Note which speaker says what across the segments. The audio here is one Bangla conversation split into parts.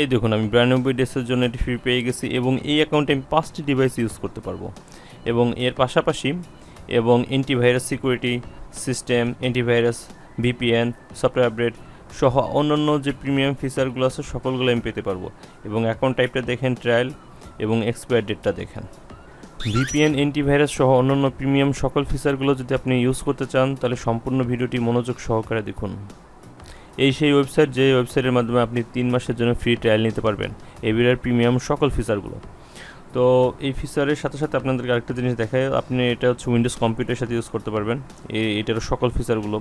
Speaker 1: এই দেখুন আমি 92 ডেজের জন্য এটি ফ্রি পেয়ে গেছি এবং এই অ্যাকাউন্টে আমি 5টি ডিভাইস ইউজ করতে পারবো এবং এর পাশাপাশি এবং antivirus security system, antivirus, VPN, software update সহ অন্যান্য যে প্রিমিয়াম ফিচারগুলো আছে সকলগুলো আমি পেতে পারবো। এবং অ্যাকাউন্ট টাইপটা দেখেন ট্রায়াল এবং এক্সপায়ার ডেটটা দেখেন। ভিপিএন, অ্যান্টিভাইরাস সহ অন্যান্য প্রিমিয়াম সকল ফিচারগুলো যদি আপনি ইউজ করতে চান তাহলে সম্পূর্ণ ভিডিওটি মনোযোগ সহকারে দেখুন। এই সেই ওয়েবসাইট যে ওয়েবসাইটের মাধ্যমে আপনি 3 মাসের জন্য ফ্রি ট্রায়াল নিতে পারবেন এভিরার প্রিমিয়াম সকল ফিচারগুলো। তো এই ফিচারের সাথে সাথে আপনাদেরকে আরেকটা জিনিস দেখায়, আপনি এটা হচ্ছে উইন্ডোজ কম্পিউটারের সাথে ইউজ করতে পারবেন এটার সকল ফিচারগুলো,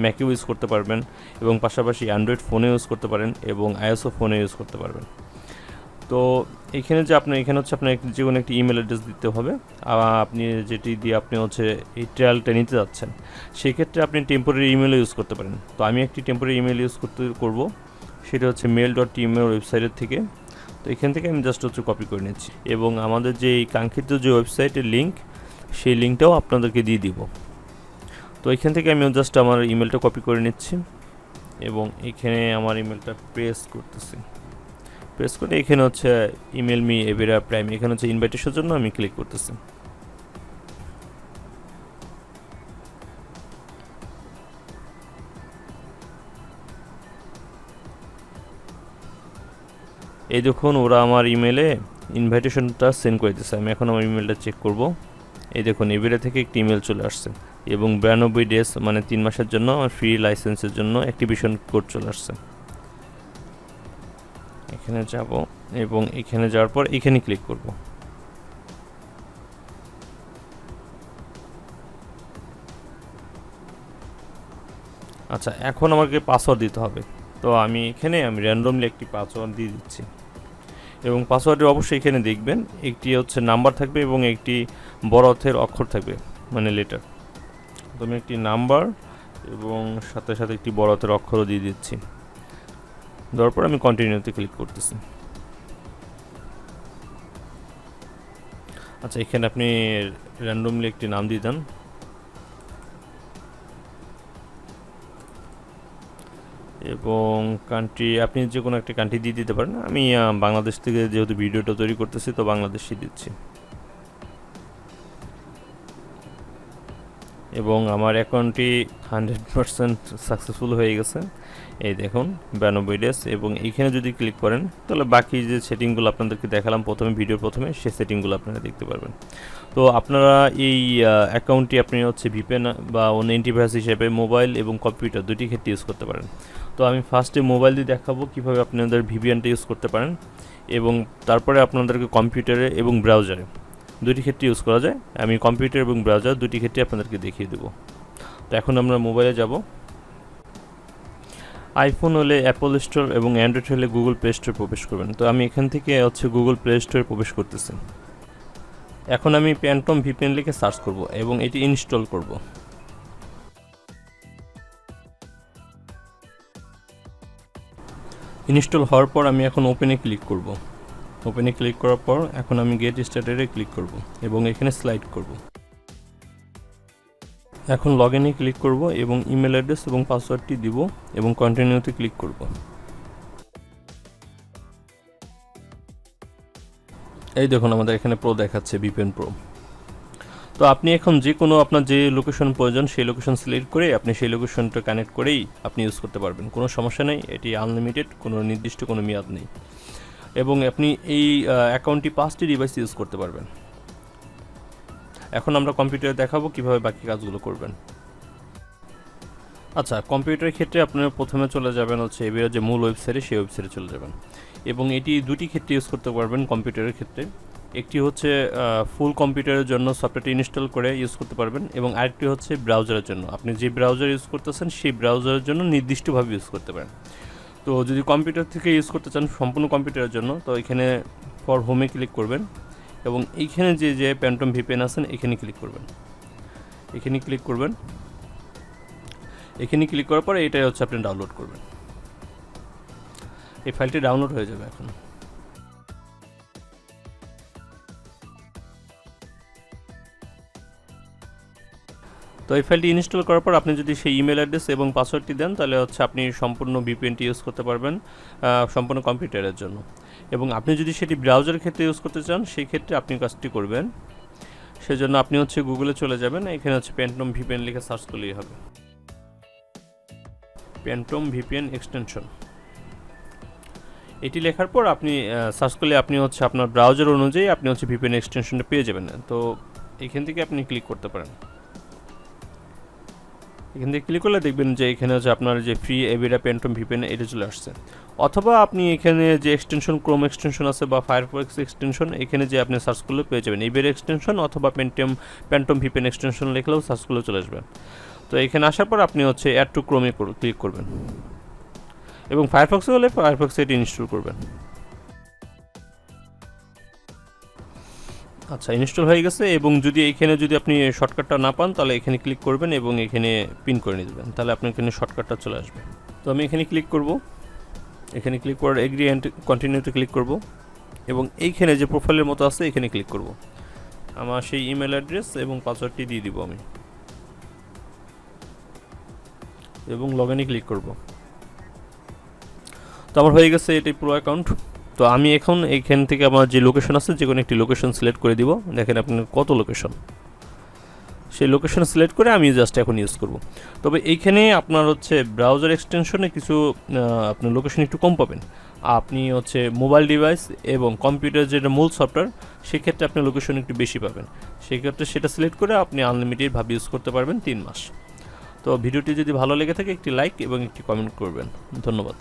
Speaker 1: ম্যাকেও ইউজ করতে পারবেন এবং পাশাপাশি অ্যান্ড্রয়েড ফোনে ইউজ করতে পারেন এবং আইএসও ফোনে ইউজ করতে পারবেন। তো এখানে যে আপনার এখানে হচ্ছে আপনার যে কোনো একটি ইমেল অ্যাড্রেস দিতে হবে, আপনি যেটি দিয়ে আপনি হচ্ছে এই ট্রায়ালটা নিতে যাচ্ছেন সেক্ষেত্রে আপনি টেম্পোরারি ইমেলও ইউজ করতে পারেন। তো আমি একটি টেম্পোরারি ইমেল ইউজ করব, সেটা হচ্ছে mail.tml ওয়েবসাইটের থেকে। তো এখান থেকে আমি জাস্ট হচ্ছে কপি করে নিচ্ছি এবং আমাদের যে এই কাঙ্ক্ষিত যে ওয়েবসাইটের লিঙ্ক সেই লিঙ্কটাও আপনাদেরকে দিয়ে দিব। তো এখান থেকে আমি জাস্ট আমার ইমেলটা কপি করে নিচ্ছি এবং এখানে আমার ইমেলটা পেস্ট করতেছি। প্রেস করে এখানে হচ্ছে ইমেল মি এভিরা প্রাইম, এখানে হচ্ছে ইনভাইটেশনের জন্য আমি ক্লিক করতেছি। এই দেখুন ওরা আমার ইমেলে ইনভাইটেশনটা সেন্ড করে দিয়েছে। আমি এখন আমার ইমেলটা চেক করব। এই দেখুন এভিরা থেকে একটি ইমেল চলে আসছে এবং 92 ডেজ মানে 3 মাসের জন্য আমার ফ্রি লাইসেন্সের জন্য অ্যাক্টিভেশন কোড চলে আসছে। এখানে যাব এবং এখানে যাওয়ার পর এখানে ক্লিক করব। আচ্ছা, এখন আমাকে পাসওয়ার্ড দিতে হবে। তো আমি র্যান্ডমলি একটি পাসওয়ার্ড দিয়ে দিচ্ছি এবং পাসওয়ার্ডে অবশ্যই এখানে দেখবেন একটি হচ্ছে নাম্বার থাকবে এবং একটি বড় অক্ষরের অক্ষর থাকবে মানে লেটার। তো আমি একটি নাম্বার এবং সাথে সাথে একটি বড় অক্ষরের অক্ষরও দিয়ে দিচ্ছি। দেওয়ার পর আমি কন্টিনিউতে ক্লিক করতেছি। আচ্ছা, এখানে আপনি র্যান্ডমলি একটি নাম দিয়ে দেন এবং কান্ট্রি আপনি যে কোনো একটা কান্ট্রি দিয়ে দিতে পারেন। আমি বাংলাদেশ থেকে যেহেতু ভিডিওটা তৈরি করতেছি তো বাংলাদেশই দিচ্ছি এবং আমার অ্যাকাউন্টটি 100% সাকসেসফুল হয়ে গেছে। এই দেখুন 92 ডেজ এবং এইখানে যদি ক্লিক করেন তাহলে বাকি যে সেটিংগুলো আপনাদেরকে দেখালাম ভিডিওর প্রথমে সেই সেটিংগুলো আপনারা দেখতে পারবেন। তো আপনারা এই অ্যাকাউন্টটি আপনি হচ্ছে ভিপিএন বা অন্য অ্যান্টিভাইরাস হিসেবে মোবাইল এবং কম্পিউটার দুটি ক্ষেত্রে ইউজ করতে পারেন। তো আমি ফার্স্টে মোবাইল দিয়ে দেখাবো কীভাবে আপনাদের ভিপিএনটা ইউজ করতে পারেন এবং তারপরে আপনাদেরকে কম্পিউটারে এবং ব্রাউজারে দুটি ক্ষেত্রে ইউজ করা যায়। আমি কম্পিউটার এবং ব্রাউজার দুটি ক্ষেত্রে আপনাদেরকে দেখিয়ে দেবো। তো এখন আমরা মোবাইলে যাব। আইফোন হলে অ্যাপল স্টোর এবং অ্যান্ড্রয়েড হলে গুগল প্লে স্টোরে প্রবেশ করবেন। তো আমি এখান থেকে হচ্ছে গুগল প্লে স্টোরে প্রবেশ করতেছি। এখন আমি ফ্যান্টম ভিপিএন লিখে সার্চ করব এবং এটি ইনস্টল করব। ইনস্টল হওয়ার পর আমি এখন ওপেনে ক্লিক করব। ওপেনে ক্লিক করার পর এখন আমি গেট স্টার্টেডে ক্লিক করব এবং এখানে স্লাইড করব। এখন লগইনে ক্লিক করব এবং ইমেল অ্যাড্রেস এবং পাসওয়ার্ডটি দিব এবং কন্টিনিউতে ক্লিক করব। এই দেখুন আমাদের এখানে প্রো দেখাচ্ছে, ভিপিএন প্রো। তো আপনি এখন যে কোনো আপনার যে লোকেশন প্রয়োজন সেই লোকেশন সিলেক্ট করে আপনি সেই লোকেশনটা কানেক্ট করেই আপনি ইউজ করতে পারবেন, কোনো সমস্যা নেই। এটি আনলিমিটেড, কোনো নির্দিষ্ট কোনো মেয়াদ নেই এবং আপনি এই অ্যাকাউন্টটি 5টি ডিভাইস ইউজ করতে পারবেন। এখন আমরা কম্পিউটারে দেখাবো কিভাবে বাকি কাজগুলো করবেন। আচ্ছা, কম্পিউটারের ক্ষেত্রে আপনারা প্রথমে চলে যাবেন হচ্ছে এভিরা যে মূল ওয়েবসাইটে সেই ওয়েবসাইটে চলে যাবেন এবং এটি দুটি ক্ষেত্রে ইউজ করতে পারবেন কম্পিউটারের ক্ষেত্রে। একটি হচ্ছে ফুল কম্পিউটারের জন্য সফটওয়্যারটি ইনস্টল করে ইউজ করতে পারবেন এবং আরেকটি হচ্ছে ব্রাউজারের জন্য, আপনি যে ব্রাউজার ইউজ করতেছেন সেই ব্রাউজারের জন্য নির্দিষ্টভাবে ইউজ করতে পারেন। তো যদি কম্পিউটার থেকে ইউজ করতে চান সম্পূর্ণ কম্পিউটারের জন্য, তো এখানে ফর হোমে ক্লিক করবেন এবং এইখানে যে ফ্যান্টম ভিপিএন আছেন এখানে ক্লিক করবেন। এখানে ক্লিক করার পরে এটাই হচ্ছে আপনি ডাউনলোড করবেন। এই ফাইলটি ডাউনলোড হয়ে যাবে এখন। তো এই ফাইলটি ইনস্টল করার পর আপনি যদি সেই ইমেল অ্যাড্রেস এবং পাসওয়ার্ডটি দেন তাহলে হচ্ছে আপনি সম্পূর্ণ ভিপিএনটি ইউজ করতে পারবেন সম্পূর্ণ কম্পিউটারের জন্য। এবং আপনি যদি সেটি ব্রাউজারের ক্ষেত্রে ইউজ করতে চান সেই ক্ষেত্রে আপনি কাজটি করবেন, সেজন্য আপনি হচ্ছে গুগলে চলে যাবেন, এখানে হচ্ছে ফ্যান্টম ভিপিএন লিখে সার্চ করলেই হবে। ফ্যান্টম ভিপিএন এক্সটেনশন এটি লেখার পর আপনি সার্চ করলে আপনি হচ্ছে আপনার ব্রাউজার অনুযায়ী আপনি হচ্ছে ভিপিএন এক্সটেনশনটা পেয়ে যাবেন। তো এখান থেকে আপনি ক্লিক করতে পারেন। এখান থেকে ক্লিক করলে দেখবেন যে এখানে হচ্ছে আপনার যে ফ্রি এভিরা ফ্যান্টম ভিপিএন এটা চলে আসছে। অথবা আপনি এখানে যে এক্সটেনশন ক্রোম এক্সটেনশন আছে বা ফায়ারফক্স এক্সটেনশন এখানে যে আপনি সার্চ করলে পেয়ে যাবেন এভিরা এক্সটেনশন অথবা ফ্যান্টম ভিপিএন এক্সটেনশন লিখলেও সার্চ করলে চলে আসবে। তো এখানে আসার পর আপনি হচ্ছে অ্যাড টু ক্রোমে ক্লিক করবেন এবং ফায়ারফক্সে হলে ফায়ারফক্সে এটি ইনস্টল করবেন। আচ্ছা, ইনস্টল হয়ে গেছে। এবং যদি এখানে যদি আপনি শর্টকাটটা না পান তাহলে এখানে ক্লিক করবেন এবং এখানে পিন করে নেবেন, তাহলে আপনার এখানে শর্টকাটটা চলে আসবে। তো আমি এখানে ক্লিক করব, এখানে ক্লিক করার এগ্রি অ্যান্ড কন্টিনিউতে ক্লিক করব এবং এইখানে যে প্রোফাইলের মতো আছে এখানে ক্লিক করব। আমার সেই ইমেল অ্যাড্রেস এবং পাসওয়ার্ডটি দিয়ে দিব আমি এবং লগ ইনে ক্লিক করব। তো আমার হয়ে গেছে এটি পুরো অ্যাকাউন্ট। তো আমি এখন এইখান থেকে আমার যে লোকেশন আছে যে কোনো একটি লোকেশন সিলেক্ট করে দিব। দেখেন আপনার কত লোকেশন, সেই লোকেশন সিলেক্ট করে আমি জাস্ট এখন ইউজ করব। তবে এইখানে আপনার হচ্ছে ব্রাউজার এক্সটেনশনে কিছু আপনার লোকেশন একটু কম পাবেন। আপনি হচ্ছে মোবাইল ডিভাইস এবং কম্পিউটার যেটা মূল সফটওয়্যার সেক্ষেত্রে আপনি লোকেশন একটু বেশি পাবেন। সেক্ষেত্রে সেটা সিলেক্ট করে আপনি আনলিমিটেডভাবে ইউজ করতে পারবেন 3 মাস। তো ভিডিওটি যদি ভালো লেগে থাকে একটি লাইক এবং একটি কমেন্ট করবেন। ধন্যবাদ।